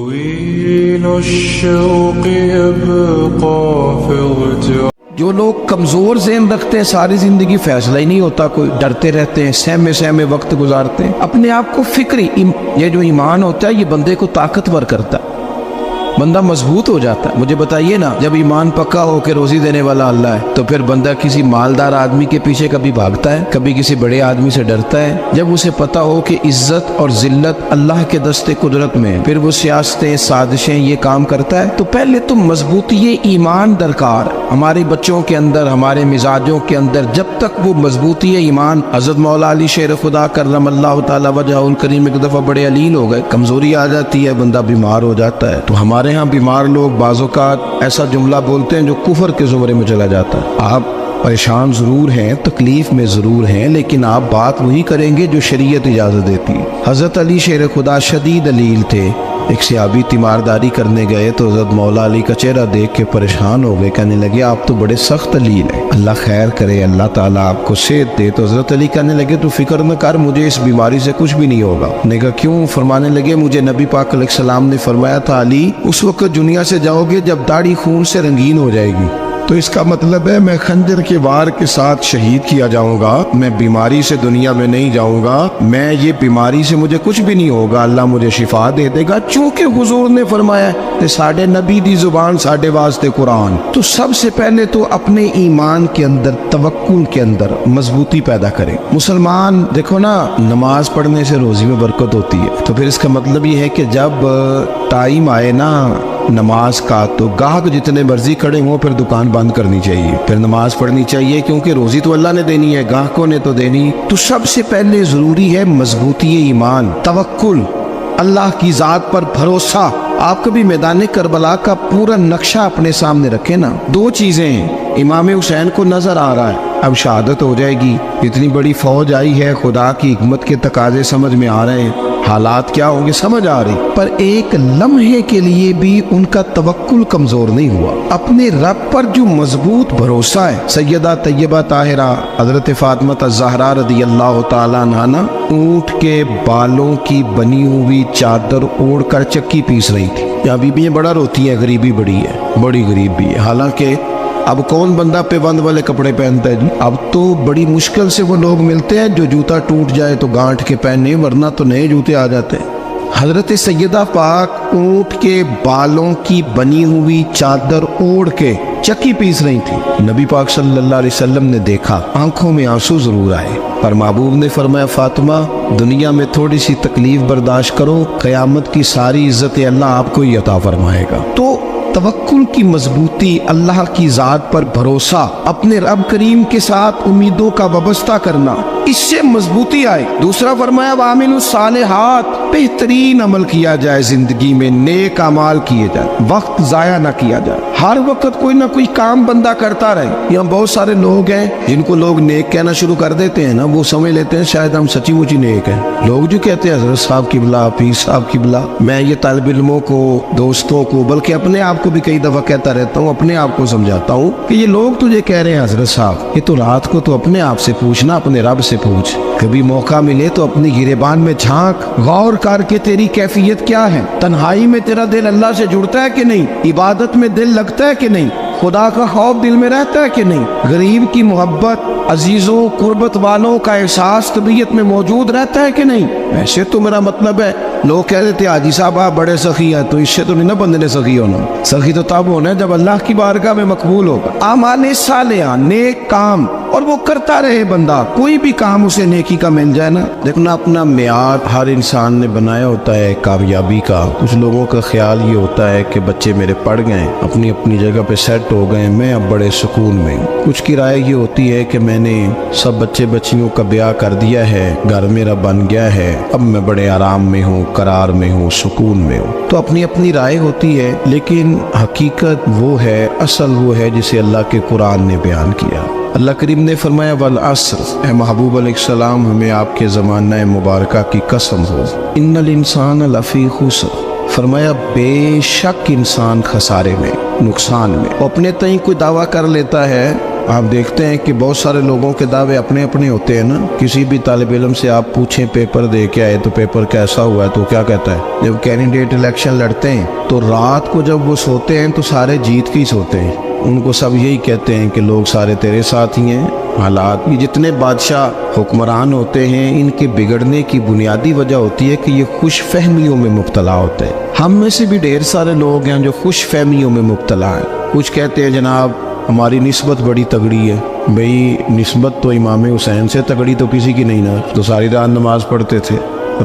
طويل الشوق يبقى في اغتراب. جو لوگ کمزور ذہن رکھتے ہیں ساری زندگی فیصلہ ہی نہیں ہوتا، کوئی ڈرتے رہتے ہیں، سہمے وقت گزارتے ہیں اپنے آپ کو فکری. یہ جو ایمان ہوتا ہے یہ بندے کو طاقتور کرتا ہے، بندہ مضبوط ہو جاتا ہے. مجھے بتائیے نا، جب ایمان پکا ہو کہ روزی دینے والا اللہ ہے تو پھر بندہ کسی مالدار آدمی کے پیچھے کبھی بھاگتا ہے، کبھی کسی بڑے آدمی سے ڈرتا ہے؟ جب اسے پتا ہو کہ عزت اور ذلت اللہ کے دست قدرت میں ہے، پھر وہ سیاستیں، سازشیں یہ کام کرتا ہے. تو پہلے تو مضبوطی ایمان درکار ہے ہمارے بچوں کے اندر، ہمارے مزاجوں کے اندر. جب تک وہ مضبوطی ایمان، حضرت مولا علی شیر خدا کرم اللہ تعالی وجہ الکریم ایک دفعہ بڑے علیل ہو گئے، کمزوری آ جاتی ہے، بندہ بیمار ہو جاتا ہے. تو ہمارے ہاں بیمار لوگ بعض اوقات ایسا جملہ بولتے ہیں جو کفر کے زمرے میں چلا جاتا ہے. آپ پریشان ضرور ہیں، تکلیف میں ضرور ہیں، لیکن آپ بات وہی کریں گے جو شریعت اجازت دیتی ہے. حضرت علی شیر خدا شدید علیل تھے. ایک صحابی تیمارداری کرنے گئے تو حضرت مولا علی کا چہرہ دیکھ کے پریشان ہو گئے، کہنے لگے آپ تو بڑے سخت علیل ہیں، اللہ خیر کرے، اللہ تعالیٰ آپ کو صحت دے. تو حضرت علی کہنے لگے تو فکر نہ کر، مجھے اس بیماری سے کچھ بھی نہیں ہوگا. نے کہا کیوں؟ فرمانے لگے مجھے نبی پاک علیہ السلام نے فرمایا تھا علی اس وقت دنیا سے جاؤ گے جب داڑھی خون سے رنگین ہو جائے گی، تو اس کا مطلب ہے میں خنجر کے وار کے ساتھ شہید کیا جاؤں گا، میں بیماری سے دنیا میں نہیں جاؤں گا، میں یہ بیماری سے مجھے کچھ بھی نہیں ہوگا، اللہ مجھے شفا دے دے گا. چونکہ حضور نے فرمایا کہ ساڈے نبی دی زبان ساڈے واسطے قرآن. تو سب سے پہلے تو اپنے ایمان کے اندر، توکل کے اندر مضبوطی پیدا کریں. مسلمان دیکھو نا، نماز پڑھنے سے روزی میں برکت ہوتی ہے، تو پھر اس کا مطلب یہ ہے کہ جب ٹائم آئے نا نماز کا تو گاہک جتنے مرضی کھڑے ہوں پھر دکان بند کرنی چاہیے، پھر نماز پڑھنی چاہیے، کیونکہ روزی تو اللہ نے دینی ہے، گاہکوں نے تو دینی. تو سب سے پہلے ضروری ہے مضبوطی ایمان، توکل، اللہ کی ذات پر بھروسہ. آپ کبھی میدان کربلا کا پورا نقشہ اپنے سامنے رکھیں نا، دو چیزیں ہیں. امام حسین کو نظر آ رہا ہے اب شہادت ہو جائے گی، اتنی بڑی فوج آئی ہے، خدا کی حکمت کے تقاضے سمجھ میں آ رہے ہیں، حالات کیا ہوں گے سمجھ آ رہی، پر ایک لمحے کے لیے بھی ان کا توکل کمزور نہیں ہوا. اپنے رب پر جو مضبوط بھروسہ ہے. سیدہ طیبہ طاہرہ حضرت فاطمہ الزہرا رضی اللہ تعالیٰ عنہا اونٹ کے بالوں کی بنی ہوئی چادر اوڑھ کر چکی پیس رہی تھی. یہاں بیویاں بڑا روتی ہیں، غریبی بڑی ہے، بڑی غریب بھی ہے. حالانکہ اب کون بندہ پیبند والے کپڑے پہنتا ہے جی؟ اب تو بڑی مشکل سے وہ لوگ ملتے ہیں جو جوتا ٹوٹ جائے تو گانٹھ کے پہنے، ورنہ تو نئے جوتے آ جاتے ہیں. حضرت سیدہ پاک اونٹ کے بالوں کی بنی ہوئی چادر اوڑھ کے چکی پیس رہی تھی. نبی پاک صلی اللہ علیہ وسلم نے دیکھا، آنکھوں میں آنسو ضرور آئے، پر محبوب نے فرمایا فاطمہ دنیا میں تھوڑی سی تکلیف برداشت کرو، قیامت کی ساری عزت اللہ آپ کو ہی عطا فرمائے گا. تو توکل کی مضبوطی، اللہ کی ذات پر بھروسہ، اپنے رب کریم کے ساتھ امیدوں کا وابستہ کرنا، اس سے مضبوطی آئے. دوسرا فرمایا وَعَمِلُوا الصَّالِحَاتِ، بہترین عمل کیا جائے زندگی میں، نیک اعمال کیے جائے، وقت ضائع نہ کیا جائے. ہر وقت کوئی نہ کوئی کام بندہ کرتا رہے. یہاں بہت سارے لوگ ہیں جن کو لوگ نیک کہنا شروع کر دیتے ہیں نا، وہ سمجھ لیتے ہیں شاید ہم سچی مچی نیک ہیں. لوگ جو کہتے ہیں حضرت صاحب کی بلا، پیر صاحب کی بلا، میں یہ طالب علموں کو، دوستوں کو، بلکہ اپنے آپ کو بھی کئی دفعہ کہتا رہتا ہوں، اپنے آپ کو سمجھاتا ہوں کہ یہ لوگ تجھے کہہ رہے ہیں حضرت صاحب، یہ تو رات کو تو اپنے آپ سے پوچھنا، اپنے رب سے پوچھ. کبھی موقع ملے تو اپنی گریبان میں جھانک، غور کر کے تیری کیفیت کیا ہے. تنہائی میں تیرا دل اللہ سے جڑتا ہے کہ نہیں؟ عبادت میں دل لگتا ہے کہ نہیں؟ خدا کا خوف دل میں رہتا ہے کہ نہیں؟ غریب کی محبت، عزیزوں قربت والوں کا احساس طبیعت میں موجود رہتا ہے کہ نہیں؟ ایسے تو میرا مطلب ہے لوگ کہہ دیتے حاجی صاحب آپ بڑے سخی ہیں، تو اس سے تو نہیں نا بندے نے سخی ہونا. سخی تو تب ہونا ہے جب اللہ کی بارگاہ میں مقبول ہوگا. اعمال صالحہ، نیک کام، اور وہ کرتا رہے بندہ، کوئی بھی کام اسے نیکی کا مل جائے نا. دیکھنا اپنا معیار ہر انسان نے بنایا ہوتا ہے کامیابی کا. کچھ لوگوں کا خیال یہ ہوتا ہے کہ بچے میرے پڑھ گئے، اپنی اپنی جگہ پہ سیٹ ہو گئے، میں اب بڑے سکون میں ہوں. کچھ کی رائے یہ ہوتی ہے کہ میں نے سب بچے بچیوں کا بیاہ کر دیا ہے، گھر میرا بن گیا ہے، اب میں بڑے آرام میں ہوں، قرار میں ہوں، سکون میں ہوں. تو اپنی اپنی رائے ہوتی ہے، لیکن حقیقت وہ ہے، اصل وہ ہے جسے اللہ کے قرآن نے بیان کیا. اللہ کریم نے فرمایا والعصر، اے محبوب علیہ السلام ہمیں آپ کے زمانہ مبارکہ کی قسم ہو، ان الانسان لفی خسر، فرمایا بے شک انسان خسارے میں، نقصان میں. اپنے تئیں کوئی دعویٰ کر لیتا ہے آپ دیکھتے ہیں کہ بہت سارے لوگوں کے دعوے اپنے اپنے ہوتے ہیں نا. کسی بھی طالب علم سے آپ پوچھیں پیپر دے کے آئے تو پیپر کیسا ہوا ہے تو کیا کہتا ہے. جب کینڈیڈیٹ الیکشن لڑتے ہیں تو رات کو جب وہ سوتے ہیں تو سارے جیت کے ہی سوتے ہیں. ان کو سب یہی کہتے ہیں کہ لوگ سارے تیرے ساتھ ہی ہیں. حالات یہ جتنے بادشاہ حکمران ہوتے ہیں ان کے بگڑنے کی بنیادی وجہ ہوتی ہے کہ یہ خوش فہمیوں میں مبتلا ہوتے ہیں. ہم میں سے بھی ڈھیر سارے لوگ ہیں جو خوش فہمیوں میں مبتلا ہیں. کچھ کہتے ہیں جناب ہماری نسبت بڑی تگڑی ہے. بھئی نسبت تو امام حسین سے تگڑی تو کسی کی نہیں نا. تو ساری رات نماز پڑھتے تھے,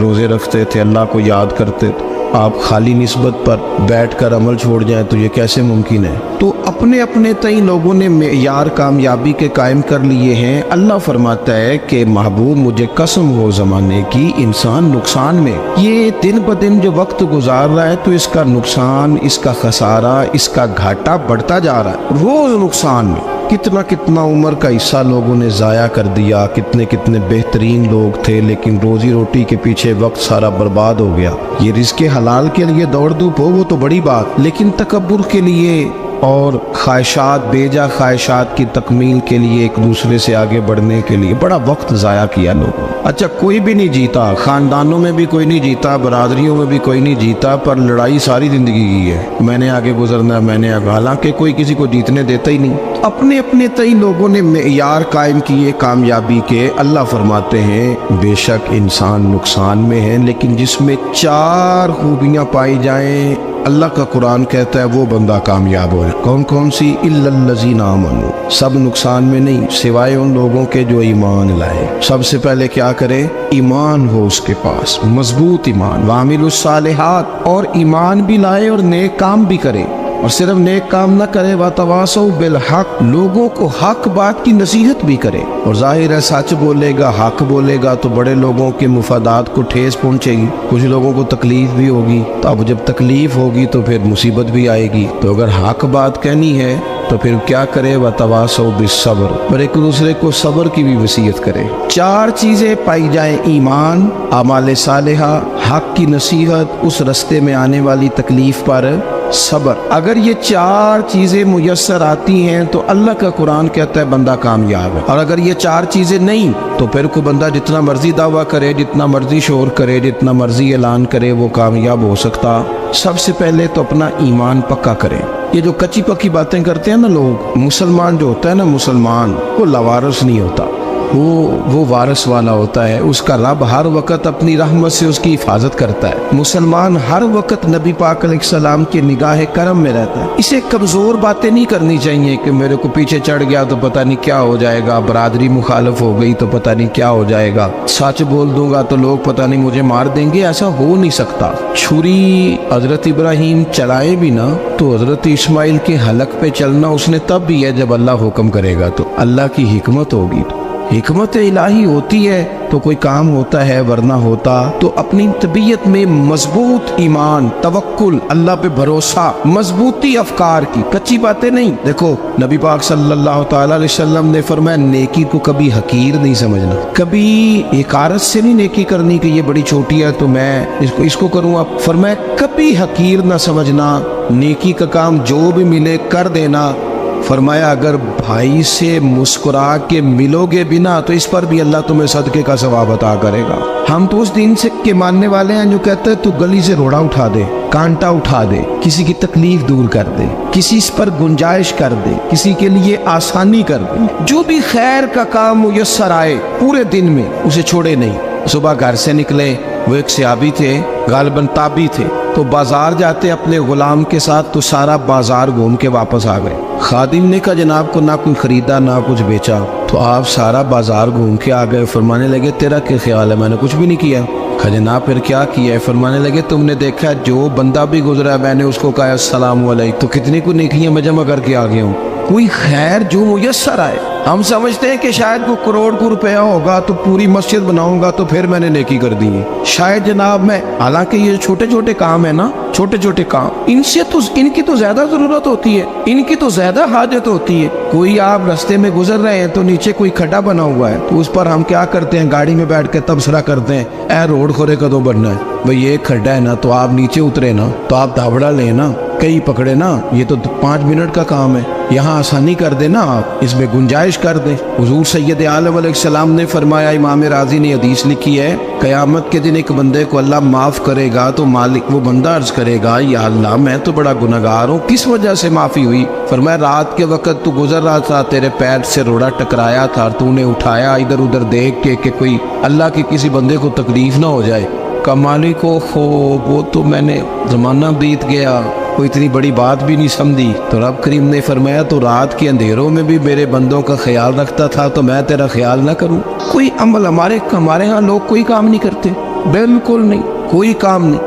روزے رکھتے تھے, اللہ کو یاد کرتے تھے. آپ خالی نسبت پر بیٹھ کر عمل چھوڑ جائیں تو یہ کیسے ممکن ہے. تو اپنے اپنے تئیں لوگوں نے معیار کامیابی کے قائم کر لیے ہیں. اللہ فرماتا ہے کہ محبوب مجھے قسم ہو زمانے کی انسان نقصان میں. یہ دن بدن جو وقت گزار رہا ہے تو اس کا نقصان, اس کا خسارہ, اس کا گھاٹا بڑھتا جا رہا ہے روز نقصان میں. کتنا کتنا عمر کا حصہ لوگوں نے ضائع کر دیا. کتنے کتنے بہترین لوگ تھے لیکن روزی روٹی کے پیچھے وقت سارا برباد ہو گیا. یہ رزق حلال کے لیے دوڑ دھوپ ہو وہ تو بڑی بات, لیکن تکبر کے لیے اور خواہشات, بیجا خواہشات کی تکمیل کے لیے, ایک دوسرے سے آگے بڑھنے کے لیے بڑا وقت ضائع کیا لوگوں. اچھا کوئی بھی نہیں جیتا, خاندانوں میں بھی کوئی نہیں جیتا, برادریوں میں بھی کوئی نہیں جیتا, پر لڑائی ساری زندگی کی ہے. میں نے آگے گزرنا, میں نے آگے, حالانکہ کوئی کسی کو جیتنے دیتا ہی نہیں. اپنے اپنے تئی لوگوں نے معیار قائم کیے کامیابی کے. اللہ فرماتے ہیں بے شک انسان نقصان میں ہے, لیکن جس میں 4 خوبیاں پائی جائیں اللہ کا قرآن کہتا ہے وہ بندہ کامیاب ہو. کون کون سی؟ الا الذین آمنوا. سب نقصان میں نہیں سوائے ان لوگوں کے جو ایمان لائے. سب سے پہلے کیا کرے؟ ایمان ہو اس کے پاس, مضبوط ایمان. وعملوا الصالحات, اور ایمان بھی لائے اور نیک کام بھی کرے. اور صرف نیک کام نہ کرے, وَتَوَاصَوْا بِالْحَقِّ, لوگوں کو حق بات کی نصیحت بھی کرے. اور ظاہر ہے سچ بولے گا, حق بولے گا تو بڑے لوگوں کے مفادات کو ٹھیس پہنچے گی, کچھ لوگوں کو تکلیف بھی ہوگی. تو اب جب تکلیف ہوگی تو پھر مصیبت بھی آئے گی. تو اگر حق بات کہنی ہے تو پھر کیا کرے؟ وَتَوَاصَوْا بِالصَّبْرِ, اور ایک دوسرے کو صبر کی بھی وصیت کرے. 4 چیزیں پائی جائیں, ایمان, اعمال صالحہ, حق کی نصیحت, اس رستے میں آنے والی تکلیف پر صبر. اگر یہ 4 چیزیں میسر آتی ہیں تو اللہ کا قرآن کہتا ہے بندہ کامیاب ہے. اور اگر یہ 4 چیزیں نہیں تو پھر کوئی بندہ جتنا مرضی دعویٰ کرے, جتنا مرضی شور کرے, جتنا مرضی اعلان کرے, وہ کامیاب ہو سکتا. سب سے پہلے تو اپنا ایمان پکا کرے. یہ جو کچی پکی باتیں کرتے ہیں نا لوگ, مسلمان جو ہوتا ہے نا, مسلمان وہ لوارث نہیں ہوتا, وہ وارث والا ہوتا ہے. اس کا رب ہر وقت اپنی رحمت سے اس کی حفاظت کرتا ہے. مسلمان ہر وقت نبی پاک علیہ السلام کی نگاہ کرم میں رہتا ہے. اسے کمزور باتیں نہیں کرنی چاہیے کہ میرے کو پیچھے چڑھ گیا تو پتہ نہیں کیا ہو جائے گا, برادری مخالف ہو گئی تو پتہ نہیں کیا ہو جائے گا, سچ بول دوں گا تو لوگ پتہ نہیں مجھے مار دیں گے. ایسا ہو نہیں سکتا. چھری حضرت ابراہیم چلائے بھی نا تو حضرت اسماعیل کے حلق پہ چلنا اس نے تب بھی ہے جب اللہ حکم کرے گا. تو اللہ کی حکمت ہوگی, حکمت الہی ہوتی ہے تو کوئی کام ہوتا ہے, ورنہ ہوتا. تو اپنی طبیعت میں مضبوط ایمان, توکل, اللہ پہ بھروسہ, مضبوطی افکار کی, کچی باتیں نہیں. دیکھو نبی پاک صلی اللہ تعالی علیہ وسلم نے فرمایا نیکی کو کبھی حقیر نہیں سمجھنا, کبھی حقارت سے نہیں نیکی کرنی کہ یہ بڑی چھوٹی ہے تو میں اس کو کروں. اب فرمایا کبھی حقیر نہ سمجھنا, نیکی کا کام جو بھی ملے کر دینا. فرمایا اگر بھائی سے مسکرا کے ملو گے بنا تو اس پر بھی اللہ تمہیں صدقے کا ثواب عطا کرے گا. ہم تو اس دین سے کے ماننے والے ہیں جو کہتے ہیں تو گلی سے روڑا اٹھا دے, کانٹا اٹھا دے, کسی کی تکلیف دور کر دے, کسی اس پر گنجائش کر دے, کسی کے لیے آسانی کر دے. جو بھی خیر کا کام میسر آئے پورے دن میں اسے چھوڑے نہیں. صبح گھر سے نکلے, وہ ایک صحابی تھے, غالباً تابعی تھے, تو بازار جاتے اپنے غلام کے ساتھ تو سارا بازار گھوم کے واپس آ گئے. خادم نے کہا جناب کو نہ کوئی خریدا نہ کچھ بیچا. تو آپ سارا بازار گھوم کے آ گئے. فرمانے لگے تیرا کیا خیال ہے؟ میں نے کچھ بھی نہیں کیا. کہا جناب پھر کیا کیا ہے؟ فرمانے لگے تم نے دیکھا جو بندہ بھی گزرا ہے میں نے اس کو کہا السلام علیکم, تو کتنی کو نیکیاں میں جمع کر کے آ گیا ہوں. کوئی خیر جو میسر آئے. ہم سمجھتے ہیں کہ شاید کوئی کروڑ کو روپیہ ہوگا تو پوری مسجد بناؤں گا تو پھر میں نے نیکی کر دی ہے. شاید جناب میں, حالانکہ یہ چھوٹے چھوٹے کام ہے نا, چھوٹے چھوٹے کام, ان کی تو زیادہ ضرورت ہوتی ہے, ان کی تو زیادہ حاجت ہوتی ہے. کوئی آپ رستے میں گزر رہے ہیں تو نیچے کوئی کھڈا بنا ہوا ہے تو اس پر ہم کیا کرتے ہیں, گاڑی میں بیٹھ کے تبصرہ کرتے ہیں اے روڈ کھورے کدو بننا ہے. بھئی یہ کھڈا ہے نا تو آپ نیچے اترے نا, تو آپ دھاوڑا لیں نا, کئی پکڑے نا, یہ تو 5 منٹ کا کام ہے. यहाँ आसानी कर दे ना, आप इसमें गुंजाइश कर दें। हुजूर सैयद आलम अलैहिस्सलाम ने फरमाया, इमाम राजी ने हदीस लिखी है, क़यामत के दिन एक बंदे को अल्लाह माफ़ करेगा तो मालिक वो बंदा अर्ज करेगा, या अल्लाह मैं तो बड़ा गुनहगार हूँ, किस वजह से माफ़ी हुई? फरमाया रात के वक़्त तू गुजर रहा था, तेरे पैर से रोड़ा टकराया था, तूने उठाया इधर उधर देख के कि कोई अल्लाह के किसी बंदे को तकलीफ ना हो जाए। का मालिक हो वो तो मैंने ज़माना बीत गया, कोई इतनी बड़ी बात भी नहीं समझी। तो रब करीम ने फरमाया तो रात के अंधेरों में भी मेरे बंदों का ख्याल रखता था, तो मैं तेरा ख्याल ना करूं? कोई अमल हमारे यहाँ लोग कोई काम नहीं करते, बिल्कुल नहीं, कोई काम नहीं,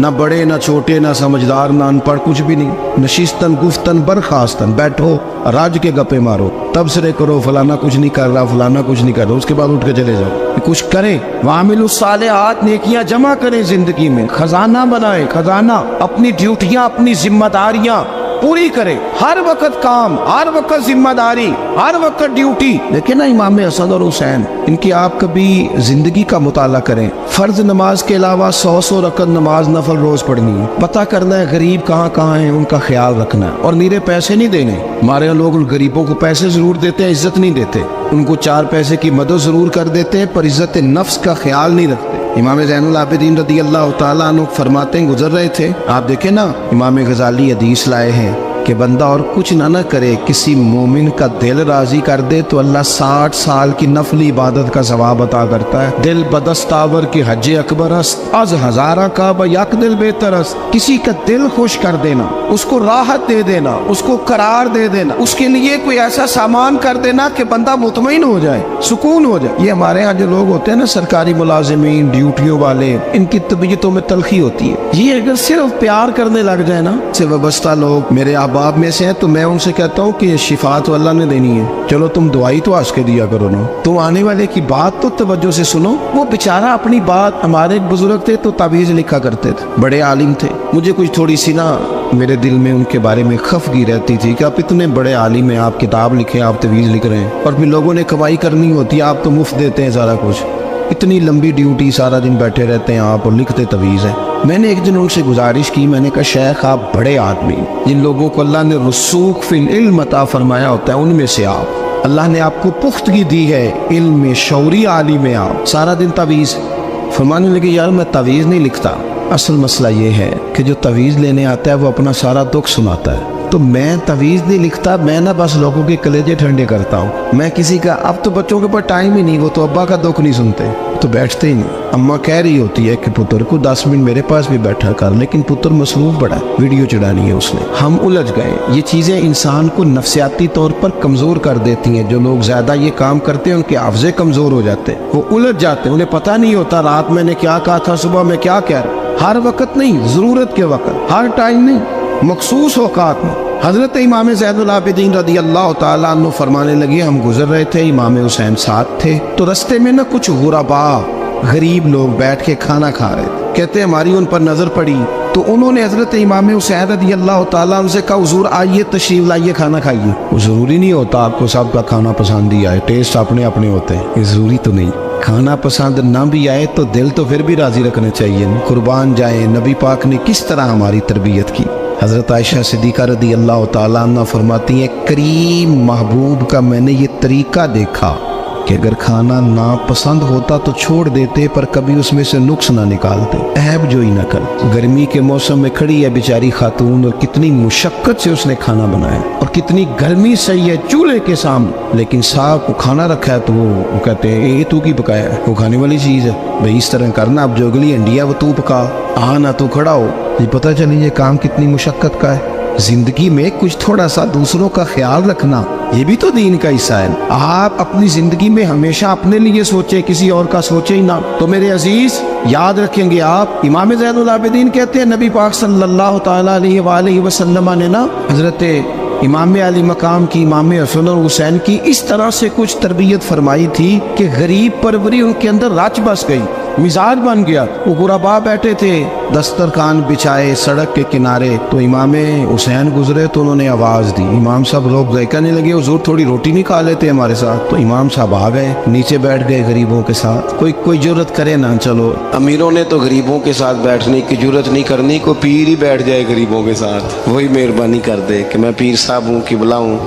ना बड़े ना छोटे ना समझदार ना अनपढ़, कुछ भी नहीं। नशिस्तन गुफ्तन बरखास्तन, बैठो राज के गप्पे मारो, तबसरे करो, फलाना कुछ नहीं कर रहा, फलाना कुछ नहीं कर रहा, उसके बाद उठ के चले जाओ। कुछ करें, वामिलुस सालिहात, नेकियां जमा करें जिंदगी में, खजाना बनाए, खजाना, अपनी ड्यूटियां अपनी जिम्मेदारियां पूरी करें, हर वक्त काम, हर वक्त जिम्मेदारी, हर वक्त ड्यूटी। लेकिन ना इमाम हसन और हुसैन, इनकी आप कभी जिंदगी का मुताला करें, फर्ज नमाज के अलावा 100 रकत नमाज नफल रोज पढ़नी है, पता करना है गरीब कहाँ कहाँ है, उनका ख्याल रखना है, और नीरे पैसे नहीं देने। हमारे यहाँ लोग गरीबों को पैसे जरूर देते हैं, इज्जत नहीं देते, उनको 4 पैसे की मदद जरूर कर देते हैं, पर इज्जत नफ्स का ख्याल नहीं रखते। इमाम ज़ैनुल आबिदीन रदी अल्लाह ताला अन्हु फरमाते हैं, गुजर रहे थे, आप देखें ना, इमाम गजाली हदीस लाए हैं कि बंदा और कुछ ना करे, किसी मोमिन का दिल राजी कर दे तो अल्लाह 60 साल की नफली इबादत का सवाब अता करता है। दिल बदस्तावर की हज अकबर अज हजारा का बयक दिल बेहतरस, किसी का दिल खुश कर देना, उसको राहत दे देना, उसको करार दे देना, उसके लिए कोई ऐसा सामान कर देना कि बंदा मुतमईन हो जाए, सुकून हो जाए। ये हमारे यहाँ जो लोग होते हैं ना, सरकारी मुलाजिमीन, ड्यूटियों वाले, इनकी तबीयतों में तलखी होती है। ये अगर सिर्फ प्यार करने लग जाए ना, से वाबस्ता लोग मेरे बाप में से है, तो मैं उनसे कहता हूँ कि शिफा तो अल्लाह ने देनी है, चलो तुम दुआई तो आज के दिया करो ना, तुम आने वाले की बात तो तवज्जो से सुनो। वो बेचारा अपनी बात, हमारे एक बुजुर्ग थे तो तावीज़ लिखा करते थे, बड़े आलिम थे, मुझे कुछ थोड़ी सी ना मेरे दिल में उनके बारे में खफगी रहती थी कि आप इतने बड़े आलिम हैं, आप किताब लिखे, आप तवीज़ लिख रहे हैं, और फिर लोगों ने कमाई करनी होती है, आप तो मुफ्त देते हैं सारा कुछ, इतनी लंबी ड्यूटी, सारा दिन बैठे रहते हैं आप और लिखते तवीज़ है। मैंने एक दिन उनसे गुजारिश की, मैंने कहा शेख आप बड़े आदमी, जिन लोगों को अल्लाह ने रसूख फिल इल्म अता फरमाया होता है, उनमें से आप, अल्लाह ने आपको पुख्तगी दी है, इल्म में शौरी आलिम में, आप सारा दिन तवीज़। फरमाने लगे यार मैं तवीज़ नहीं लिखता, असल मसला ये है कि जो तवीज़ लेने आता है वो अपना सारा दुख सुनाता है, तो मैं तवीज़ नहीं लिखता, मैं ना बस लोगों के कलेजे ठंडे करता हूँ। मैं किसी का, अब तो बच्चों के पास टाइम ही नहीं, वो तो अब्बा का दुख नहीं सुनते, तो बैठते ही नहीं। अम्मा कह रही होती है कि पुत्र को 10 मिनट मेरे पास भी बैठा कर, लेकिन पुत्र मसरूफ बड़ा, वीडियो चढ़ानी है उसने, हम उलझ गए। ये चीज़ें इंसान को नफ्सियाती तौर पर कमज़ोर कर देती हैं। जो लोग ज़्यादा ये काम करते हैं उनके हाफ़ज़े कमज़ोर हो जाते हैं, वो उलझ जाते हैं, उन्हें पता नहीं होता रात मैंने क्या कहा था, सुबह में क्या कह रहा। हर वक्त नहीं, ज़रूरत के वक्त, हर टाइम नहीं, मखसूस औकात में। हज़रत इमाम ज़ैनुल आबिदीन रदी अल्लाह ताला अन्हु फरमाने लगे, हम गुजर रहे थे, इमाम हुसैन साथ थे, तो रास्ते में ना कुछ गुरबा गरीब लोग बैठ के खाना खा रहे थे। कहते हमारी उन पर नज़र पड़ी तो उन्होंने हज़रत इमाम हुसैन रदी अल्लाह ताला अन्हु से कहा, हुजूर आइए तशरीफ लाइए, खाना खाइए। वो ज़रूरी नहीं होता आपको सबका खाना पसंद ही आए, टेस्ट अपने अपने होते हैं, ये ज़रूरी तो नहीं। खाना पसंद ना भी आए तो दिल तो फिर भी राज़ी रखने चाहिए। कुर्बान जाए, नबी पाक ने किस तरह हमारी तरबियत की। हज़रत आयशा सिद्दीक़ा रदी अल्लाह ताला अन्हा फरमाती हैं, करीम महबूब का मैंने ये तरीका देखा कि अगर खाना ना पसंद होता तो छोड़ देते, पर कभी उसमें से नुक्स ना निकालते, ऐब जोई ना कर। गर्मी के मौसम में खड़ी है बेचारी खातून, और कितनी मुशक्कत से उसने खाना बनाया, और कितनी गर्मी सही है चूल्हे के सामने, लेकिन साहब को खाना रखा है तो वो कहते हैं ये तू की पकाया है, वो खाने वाली चीज़ है, भाई इस तरह करना, अब जो अगली हंडिया वो तू पका, ना तू खड़ा हो। ये पता चली ये काम कितनी मुशक्कत का है। जिंदगी में कुछ थोड़ा सा दूसरों का ख्याल रखना, ये भी तो दीन का हिस्सा है। आप अपनी जिंदगी में हमेशा अपने लिए सोचे, किसी और का सोचे ही ना। तो मेरे अजीज याद रखेंगे आप, इमाम ज़ैनुल आबिदीन कहते हैं नबी पाक सल्लल्लाहु ताला अलैहि वसल्लम ने ना हजरत इमाम अली मकाम की, इमाम हसन और हुसैन की इस तरह से कुछ तरबियत फरमाई थी कि गरीब परवरी उनके अंदर राच बस गई। मिजाज बन गया। वो गुरबा बैठे थे दस्तरखान बिछाए सड़क के किनारे, तो इमाम हुसैन गुजरे तो उन्होंने आवाज दी। इमाम साहब लोग गए, कहने लगे हुजूर थोड़ी रोटी नहीं खा लेते हमारे साथ। तो इमाम साहब आ गए, नीचे बैठ गए गरीबों के साथ। कोई जुर्रत करे ना, चलो अमीरों ने तो गरीबों के साथ बैठने की जरूरत नहीं करनी, को पीर ही बैठ जाए गरीबों के साथ, वही मेहरबानी कर दे कि मैं पीर साहब हूँ कि बुलाऊँ,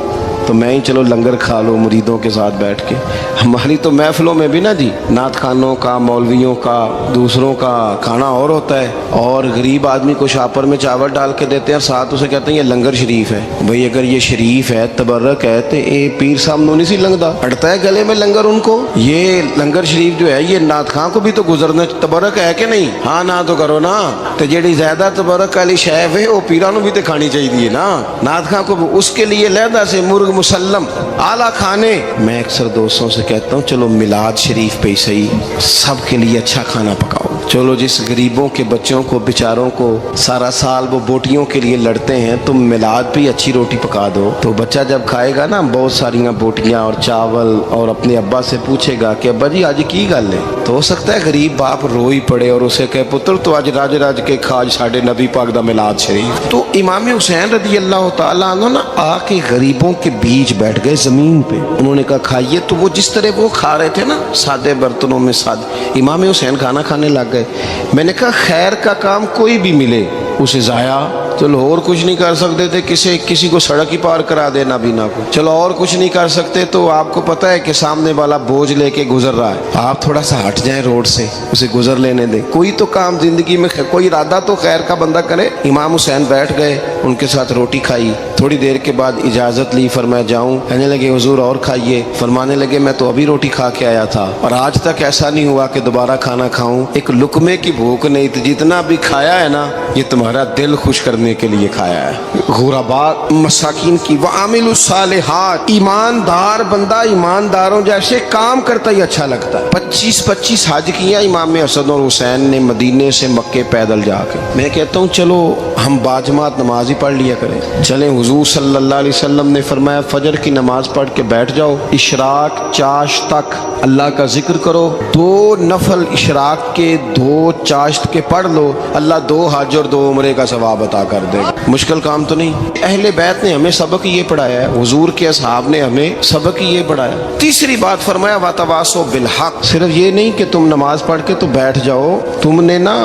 तो मैं ही चलो लंगर खा लो मुरीदों के साथ बैठ के। हमारी तो महफिलों में भी ना जी, नात खानों का, मौलवियों का, दूसरों का खाना और होता है, और गरीब आदमी को शापर में चावल डाल के देते हैं, साथ उसे कहते हैं ये लंगर शरीफ है। भाई अगर ये शरीफ है, तबर्रक है, तो ये पीर साहब नोनी सी लंगदा अड़ता है गले में लंगर उनको। ये लंगर शरीफ जो है ये नात खां को भी तो गुजरना तबर्रक है कि नहीं? हाँ ना तो करो ना, तो जेड़ी ज्यादा तबर्रक वाली शैफ है वो पीरा भी तो खानी चाहिए ना, नात खां को। उसके लिए लहदा से मुर्ग मुसल्लम आला खाने। मैं अक्सर दोस्तों से कहता हूँ चलो मिलाद शरीफ पे ही सही सबके लिए अच्छा खाना पकाओ। चलो जिस गरीबों के बच्चों को बेचारों को सारा साल वो बोटियों के लिए लड़ते हैं, तुम मिलाद पे ही अच्छी रोटी पका दो, तो बच्चा जब खाएगा ना बहुत सारियां बोटियां और चावल, और अपने अब्बा से पूछेगा कि अब्बा जी आज की गल है, तो हो सकता है गरीब बाप रो ही पड़े और उसे कहे पुत्र तो आज राज राज के खाज साढ़े नबी पाक दा मिलाद शरीफ। तो इमाम हुसैन रदी अल्लाह तआला अन्हु ना आके गरीबों के बीच बैठ गए जमीन पे, उन्होंने कहा खाइए। तो वो जिस तरह वो खा रहे थे ना सादे बर्तनों में, सादे, इमाम हुसैन खाना खाने लग गए। मैंने कहा खैर का काम कोई भी मिले उसे जाया, चलो और कुछ नहीं कर सकते थे, किसी को सड़क ही पार करा देना बिना को, चलो और कुछ नहीं कर सकते, तो आपको पता है कि सामने वाला बोझ लेके गुजर रहा है, आप थोड़ा सा हट जाएं रोड से, उसे गुजर लेने दें। कोई तो काम जिंदगी में, कोई इरादा तो खैर का बंदा करे। इमाम हुसैन बैठ गए, उनके साथ रोटी खाई, थोड़ी देर के बाद इजाजत ली, फरमाया जाऊं? कहने लगे हुजूर और खाइए। फरमाने लगे मैं तो अभी रोटी खा के आया था और आज तक ऐसा नहीं हुआ कि दोबारा खाना खाऊं, एक लुकमे की भूख नहीं थी, जितना भी खाया है ना ये तुम्हारा दिल खुश करने के लिए खाया है। गुरबा मसाकिन की वामिलुस सालिहात, ईमानदार बंदा ईमानदारों जैसे काम करता ही अच्छा लगता है। 25 हज किया इमाम हसन और हुसैन ने मदीने से मक्के पैदल जाके। मैं कहता हूँ चलो हम बाजमात नमाज ही पढ़ लिया करें। चलें, हुजूर सल्लल्लाहु अलैहि वसल्लम ने फरमाया फजर की नमाज पढ़ के बैठ जाओ, इशराक चाश्त तक अल्लाह का जिक्र करो, 2 नफल इशराक के 2 चाश्त के पढ़ लो, अल्लाह 2 हज और 2 उम्रे का सवाब अता कर देगा। मुश्किल काम तो नहीं। अहले बैत ने हमें सबक ये पढ़ाया है, हुजूर के असहाब ने हमें सबक ये पढ़ाया। तीसरी बात फरमाया वातवासो बिल हक, सिर्फ ये नहीं कि तुम नमाज पढ़ के तो बैठ जाओ, तुमने ना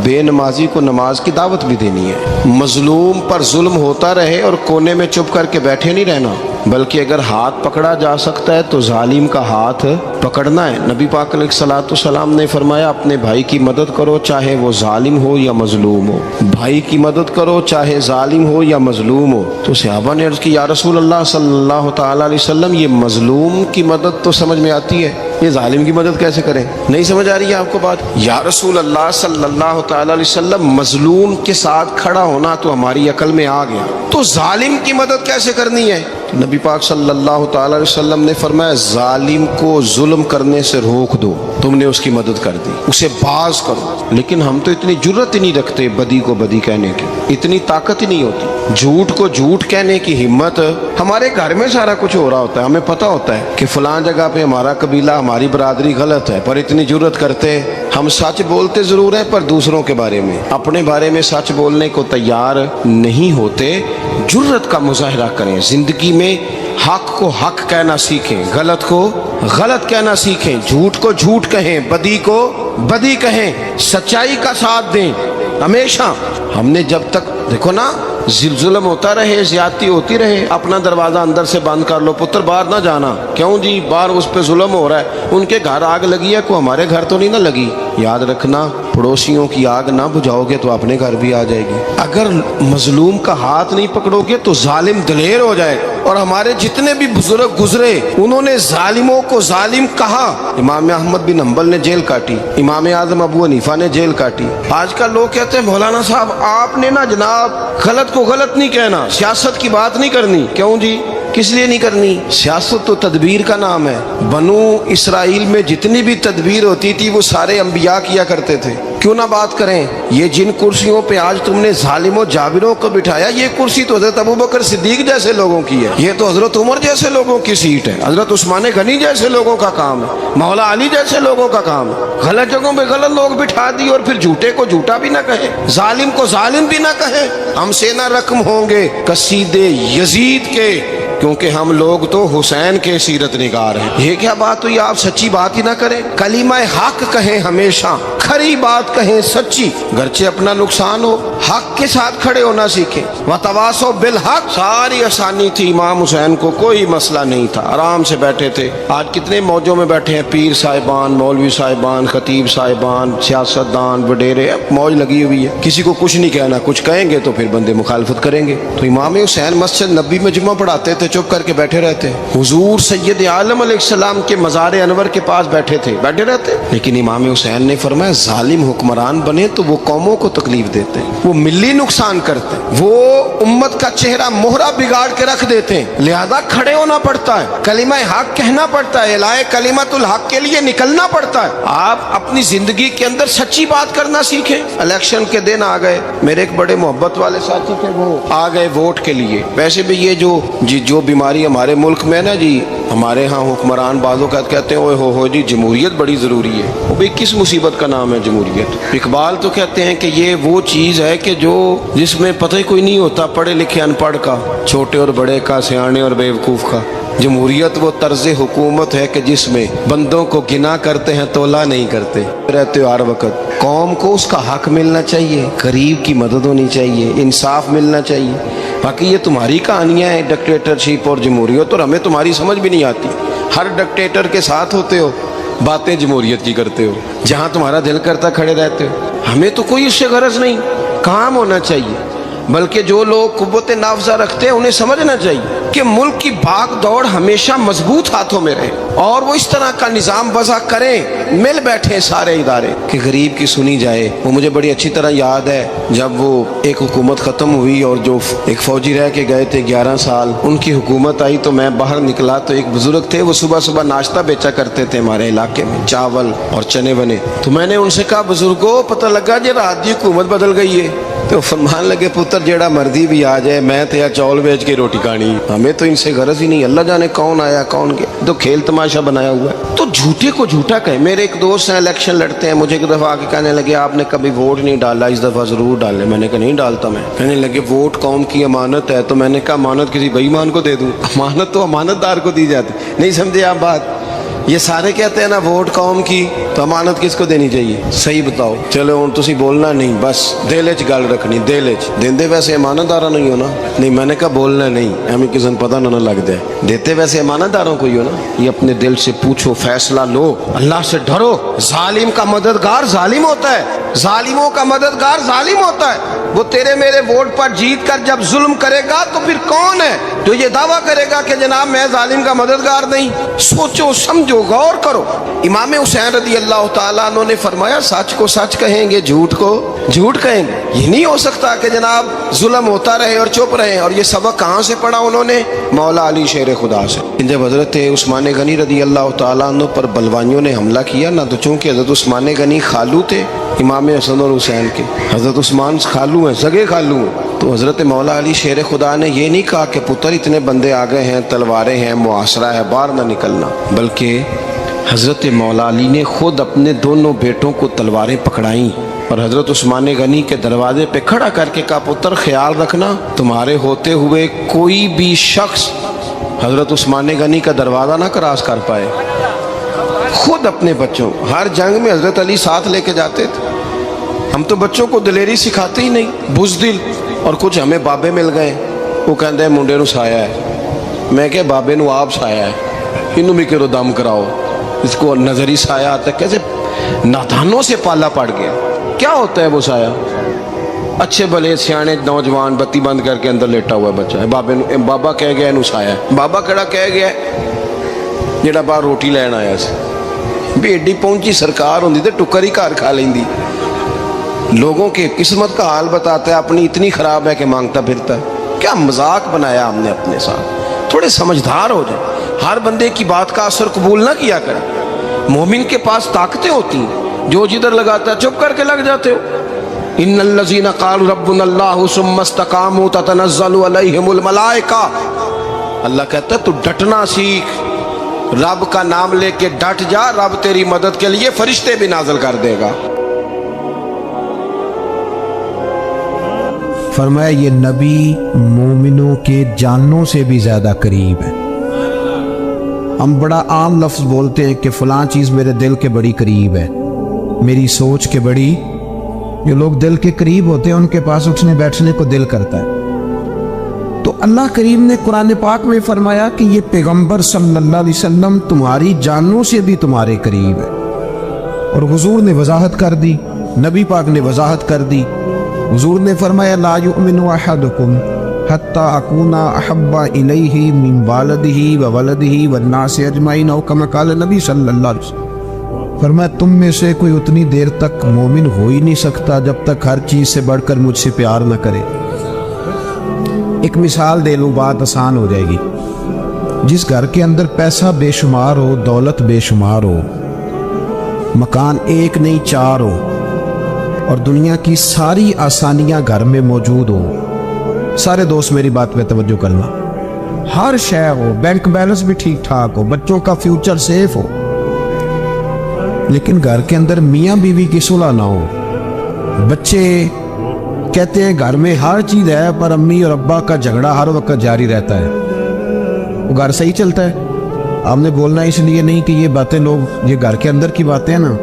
बेनमाजी को नमाज की दावत भी देनी है। मजलूम पर जुल्म होता रहे और कोने में चुप करके बैठे नहीं रहना, बल्कि अगर हाथ पकड़ा जा सकता है तो जालिम का हाथ पकड़ना है। नबी पाक अलैहिस्सलातु सलाम ने फरमाया अपने भाई की मदद करो चाहे वो जालिम हो या मजलूम हो, भाई की मदद करो चाहे जालिम हो या मजलूम हो। तो सहाबा ने अर्ज की या रसूल अल्लाह सल्लल्लाहु तआला अलैहि वसल्लम, ये मजलूम की मदद तो समझ में आती है, ये जालिम की मदद कैसे करें? नहीं समझ आ रही है आपको बात? या रसूल अल्लाह सल्लल्लाहु तआला अलैहि वसल्लम, मजलूम के साथ खड़ा होना तो हमारी अकल में आ गया, तो जालिम की मदद कैसे करनी है? नबी पाक सल्लल्लाहु तआला अलैहि वसल्लम ने फरमाया जालिम को जुल्म करने से रोक दो, तुमने उसकी मदद कर दी, उसे बाज करो। लेकिन हम तो इतनी जुर्रत ही नहीं रखते बदी को बदी कहने की, इतनी ताकत ही नहीं होती। झूठ को झूठ कहने की हिम्मत, हमारे घर में सारा कुछ हो रहा होता है, हमें पता होता है कि फलां जगह पे हमारा कबीला हमारी बरादरी गलत है, पर इतनी जुर्रत करते हम सच बोलते जरूर हैं पर दूसरों के बारे में, अपने बारे में सच बोलने को तैयार नहीं होते। जुर्रत का मुजाहरा करें, जिंदगी में हक को हक कहना सीखें, गलत को गलत कहना सीखें, झूठ को झूठ कहें, बदी को बदी कहें, सच्चाई का साथ दें हमेशा। हमने जब तक देखो ना जुल्म होता रहे, ज्यादती होती रहे, अपना दरवाजा अंदर से बंद कर लो, पुत्र बाहर ना जाना। क्यों जी? बाहर उस पे जुल्म हो रहा है, उनके घर आग लगी है, को हमारे घर तो नहीं ना लगी। याद रखना, पड़ोसियों की आग ना बुझाओगे तो अपने घर भी आ जाएगी। अगर मजलूम का हाथ नहीं पकड़ोगे तो जालिम दलेर हो जाएगा। और हमारे जितने भी बुजुर्ग गुजरे उन्होंने जालिमों को जालिम कहा। इमाम अहमद बिन हंबल ने जेल काटी, इमाम आजम अबू हनीफा ने जेल काटी। आजकल लोग कहते हैं मौलाना साहब आपने ना जनाब गलत को गलत नहीं कहना, सियासत की बात नहीं करनी। क्यों जी? किस लिए नहीं करनी? सियासत तो तदबीर का नाम है। बनु इसराइल में जितनी भी तदबीर होती थी वो सारे अंबिया किया करते थे। क्यों ना बात करें, ये जिन कुर्सियों पे आज तुमने जालिमों जाबिरों को बिठाया, ये कुर्सी तो हजरत अबू बकर सिद्दीक जैसे लोगों की है, ये तो हजरत उमर जैसे लोगों की सीट है, हजरत उस्मान गनी जैसे लोगों का काम है, मौला अली जैसे लोगों का काम है। गलत जगहों पे गलत लोग बिठा दिए और फिर झूठे को झूठा भी ना कहे, जालिम को जालिम भी ना कहे। हमसे ना रकम होंगे कसीदे यजीद के, क्योंकि हम लोग तो हुसैन के सीरत निगार हैं। ये क्या बात हुई, आप सच्ची बात ही ना करें, कलीमा हक कहें, हमेशा खरी बात कहें, सच्ची, गरचे अपना नुकसान हो, हक के साथ खड़े होना सीखें। वतवासो बिल हक, सारी आसानी थी, इमाम हुसैन को कोई मसला नहीं था, आराम से बैठे थे। आज कितने मौजों में बैठे हैं, पीर साहिबान, मौलवी साहिबान, खतीब साहिबान, सियासतदान, वडेरे, मौज लगी हुई है, किसी को कुछ नहीं कहना, कुछ कहेंगे तो फिर बंदे मुखालफत करेंगे। तो इमाम हुसैन मस्जिद नबी में जुम्मा पढ़ाते थे, चुप करके बैठे रहते। हुजूर सैयद आलम अलैहिस्सलाम के मज़ार अनवर के पास बैठे थे, बैठे रहते। लेकिन इमाम हुसैन ने फरमाया, जालिम हुक्मरान बने तो वो कौमों को तकलीफ देते हैं, वो मिली नुकसान करते हैं, वो उम्मत का चेहरा मोहरा बिगाड़ के रख देते हैं, लिहाजा खड़े होना पड़ता है, कलिमा हक कहना पड़ता है, इलाए कलिमतुल हक के लिए निकलना पड़ता है। आप अपनी जिंदगी के अंदर सच्ची बात करना सीखें। इलेक्शन के दिन आ गए, मेरे एक बड़े मोहब्बत वाले साथी थे, वो आ गए वोट के लिए। वैसे भी ये जो बीमारी हमारे मुल्क में ना जी, हमारे यहाँ हुक्मरान बाजों का कहते हैं, ओए हो जी जमहूरियत बड़ी ज़रूरी है। वो भी किस मुसीबत का नाम है जमहूरियत। इकबाल तो कहते हैं कि ये वो चीज़ है कि जो जिसमें पता ही कोई नहीं होता, पढ़े लिखे अनपढ़ का, छोटे और बड़े का, सियाने और बेवकूफ़ का। जमहूरियत वो तर्ज हुकूमत है कि जिसमें बंदों को गिना करते हैं, तोला नहीं करते रहते हो हर वक्त। कौम को उसका हक मिलना चाहिए, गरीब की मदद होनी चाहिए, इंसाफ मिलना चाहिए। बाकी ये तुम्हारी कहानियाँ हैं डिक्टेटरशिप और जमहूरियत, और हमें तुम्हारी समझ भी नहीं आती। हर डिक्टेटर के साथ होते हो, बातें जमहूरियत की करते हो, जहाँ तुम्हारा दिल करता खड़े रहते हो। हमें तो कोई इससे गरज नहीं, काम होना चाहिए। बल्कि जो लोग कुव्वत नाफजा रखते हैं उन्हें समझना चाहिए कि मुल्क की भाग दौड़ हमेशा मजबूत हाथों में रहे, और वो इस तरह का निज़ाम वज़ा करें, मिल बैठे सारे इदारे कि गरीब की सुनी जाए। वो मुझे बड़ी अच्छी तरह याद है, जब वो एक हुकूमत ख़त्म हुई और जो एक फ़ौजी रह के गए थे 11 साल, उनकी हुकूमत आई तो मैं बाहर निकला तो एक बुजुर्ग थे, वो सुबह सुबह नाश्ता बेचा करते थे हमारे इलाके में, चावल और चने बने। तो मैंने उनसे कहा, बुजुर्गो पता लगा जी रात की हुकूमत बदल गई है। तो फरमान लगे, पुत्र जेड़ा मर्दी भी आ जाए, मैं तो यार चौल बेच के रोटी खानी, हमें तो इनसे गरज ही नहीं। अल्लाह जाने कौन आया कौन गया, तो खेल तमाशा बनाया हुआ है। तो झूठे को झूठा कहे। मेरे एक दोस्त हैं, इलेक्शन लड़ते हैं, मुझे एक दफ़ा आके कहने लगे, आपने कभी वोट नहीं डाला, इस दफ़ा ज़रूर डालें। मैंने कहा नहीं डालता मैं। कहने लगे, वोट कौम की अमानत है। तो मैंने कहा, अमानत किसी बेईमान को दे दूँ? अमानत तो अमानतदार को दी जाती। नहीं समझे आप बात? ये सारे कहते हैं ना वोट कौम की, तो अमानत किसको देनी चाहिए? सही बताओ। चलो हुण तुसीं बोलना नहीं, बस दिल च गल रखनी, दिल च। देंदे वैसे अमानतदारा नहीं हो ना? नहीं, मैंने कहा बोलना नहीं, एवं किसी को पता ना लग जाए। देते वैसे अमानतदारों को ही हो ना। ये अपने दिल से पूछो, फैसला लो, अल्लाह से डरो। जालिम का मददगार जालिम होता है, जालिमों का मददगार जालिम होता है। वो तेरे मेरे वोट पर जीत कर जब जुल्म करेगा तो फिर कौन है जो ये दावा करेगा कि जनाब मैं जालिम का मददगार नहीं? सोचो समझो, गौर करो। इमाम हुसैन रज़ी अल्लाह तआला अन्हु ने फरमाया, सच को सच कहेंगे, झूठ को झूठ कहेंगे। ये नहीं हो सकता कि जनाब जुल्म होता रहे और चुप रहे। और ये सबक कहाँ से पढ़ा उन्होंने? मौला अली शेर खुदा से। जब हजरत उस्मान गनी रज़ी अल्लाह तआला अन्हु पर बलवानियों ने हमला किया ना, तो चूंकि हजरत उस्मान गनी खालू थे इमाम हसन और हुसैन के, हजरत उस्मान खालू हैं, सगे खालू हैं, तो हजरत मौला अली शेर खुदा ने ये नहीं कहा कि पुत्र इतने बंदे आ गए हैं, तलवारें हैं, मुआसरा है, बाहर ना निकलना। बल्कि हजरत मौला अली ने खुद अपने दोनों बेटों को तलवारें पकड़ाई और हजरत उस्मान गनी के दरवाजे पे खड़ा करके कहा, पुत्र ख्याल रखना, तुम्हारे होते हुए कोई भी शख्स हजरत उस्मान गनी का दरवाज़ा ना क्रॉस कर पाए। खुद अपने बच्चों, हर जंग में हजरत अली साथ लेके जाते थे। हम तो बच्चों को दिलेरी सिखाते ही नहीं, बुज़दिल। और कुछ हमें बाबे मिल गए, वो कहते मुंडे नू साया है। मैं क्या बाबे नू आप साया है, इनू भी करो दम कराओ, इसको नजरी साया आता। कैसे नादानों से पाला पड़ गया। क्या होता है वो साया? अच्छे भले सियाने नौजवान बत्ती बंद करके अंदर लेटा हुआ बच्चा है, बाबे नू बाबा कह गया इनू साया है। बाबा केड़ा कह गया जेड़ा बाहर रोटी लैन आया सी। भी एडी पहुंची सरकार होंदी तो टुकर ही घर खा लेंदी। लोगों के किस्मत का हाल बताता है, अपनी इतनी खराब है कि मांगता फिरता है। क्या मजाक बनाया हमने अपने साथ। थोड़े समझदार हो जाए, हर बंदे की बात का असर कबूल ना किया करें। मोमिन के पास ताकतें होती हैं, جو जिधर लगाता है चुप करके लग जाते हो। इन्नल्लज़ीना क़ालू रब्बुनल्लाहु सुम्मा इस्तक़ामू ततनज़्ज़लु अलैहिमुल मलाइका। अल्लाह कहता है तू डटना सीख, रब का नाम लेके डट जा, रब तेरी मदद के लिए फरिश्ते भी नाज़िल कर देगा। फरमाया ये नबी मोमिनों के जानों से भी ज्यादा करीब है। हम बड़ा आम लफ्ज बोलते हैं कि फलां चीज मेरे दिल के बड़ी करीब है, मेरी सोच के बड़ी। जो लोग दिल के करीब होते हैं उनके पास उठने बैठने को दिल करता है। तो अल्लाह करीम ने कुरान पाक में फरमाया कि ये पैगंबर सल्लल्लाहु अलैहि वसल्लम तुम्हारी जानों से भी तुम्हारे करीब है। और हुजूर ने वजाहत कर दी, नबी पाक ने वजाहत कर दी। हुजूर ने फरमाया ला युमिनु अहदुकुम हत्ता अकूना अहब्बा इलैहि मिन वालिदिही व वलदिही वन्नास अजमाइन औ कमा क़ाल नबी सल्लल्लाहु अलैहि वसल्लम। फरमाया तुम में से कोई उतनी देर तक मोमिन हो ही नहीं सकता जब तक हर चीज से बढ़कर मुझसे प्यार न करे। एक मिसाल दे लूं, बात आसान हो जाएगी। जिस घर के अंदर पैसा बेशुमार हो, दौलत बेशुमार हो, मकान एक नहीं चार हो और दुनिया की सारी आसानियां घर में मौजूद हो, सारे दोस्त मेरी बात पे तवज्जो करना, हर शय हो, बैंक बैलेंस भी ठीक ठाक हो, बच्चों का फ्यूचर सेफ हो, लेकिन घर के अंदर मियाँ बीवी की सुलह ना हो, बच्चे कहते हैं घर में हर चीज है पर अम्मी और अब्बा का झगड़ा हर वक्त जारी रहता है, वो घर सही चलता है? आपने बोलना इसलिए नहीं कि ये बातें लोग, ये घर के अंदर की बातें हैं ना।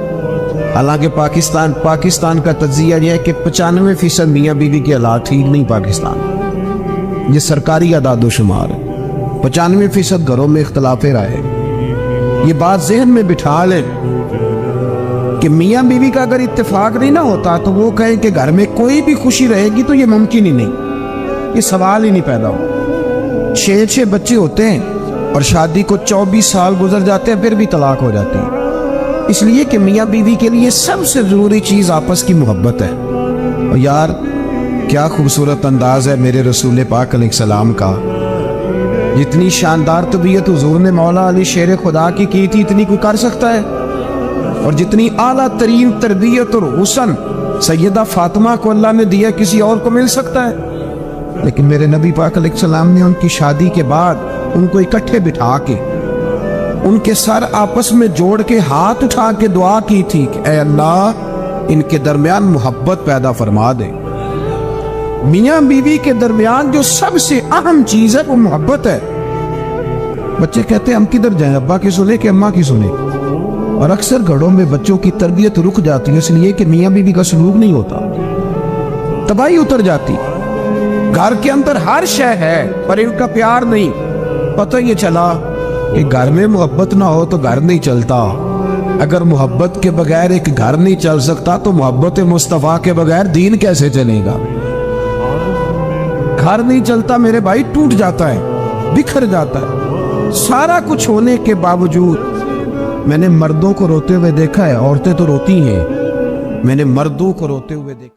हालांकि पाकिस्तान का तज्जिया यह है कि 95% मियाँ बीवी के हालात ठीक नहीं पाकिस्तान, ये सरकारी आदादोशुमार है। 95% घरों में इख्तलाफ राय है। ये बात जहन में बिठा लें कि मियाँ बीवी का अगर इत्तेफाक नहीं ना होता तो वो कहें कि घर में कोई भी खुशी रहेगी तो ये मुमकिन ही नहीं, ये सवाल ही नहीं पैदा हो। 6 बच्चे होते हैं और शादी को 24 साल गुजर जाते हैं फिर भी तलाक हो जाती है, इसलिए कि मियाँ बीवी के लिए सबसे जरूरी चीज आपस की मोहब्बत है। और यार क्या खूबसूरत अंदाज है मेरे रसूल पाक अलैहिस्सलाम का। जितनी शानदार तबीयत हुजूर ने मौला अली शेर खुदा की थी इतनी कोई कर सकता है? और जितनी आला तरीन तरबियत और हुस्न सैयदा फातिमा को अल्लाह ने दिया किसी और को मिल सकता है? लेकिन मेरे नबी पाक अलैहिस्सलाम ने उनकी शादी के बाद उनको इकट्ठे बिठा के उनके सर आपस में जोड़ के हाथ उठा के दुआ की थी कि ऐ अल्लाह इनके दरमियान मोहब्बत पैदा फरमा दे। मियाँ बीवी के दरमियान जो सबसे अहम चीज है वो मोहब्बत है। बच्चे कहते हैं हम किधर जाएं, अब्बा की सुने कि अम्मा की सुने? और अक्सर घरों में बच्चों की तरबियत रुक जाती है इसलिए कि मियाँ बीवी का सलूक नहीं होता, तबाही उतर जाती। घर के अंदर हर शय है पर इनका प्यार नहीं। पता ये चला कि घर में मोहब्बत ना हो तो घर नहीं चलता। अगर मोहब्बत के बगैर एक घर नहीं चल सकता तो मोहब्बत मुस्तफा के बगैर दीन कैसे चलेगा? घर नहीं चलता मेरे भाई, टूट जाता है, बिखर जाता है। सारा कुछ होने के बावजूद मैंने मर्दों को रोते हुए देखा है, औरतें तो रोती हैं, मैंने मर्दों को रोते हुए देखा।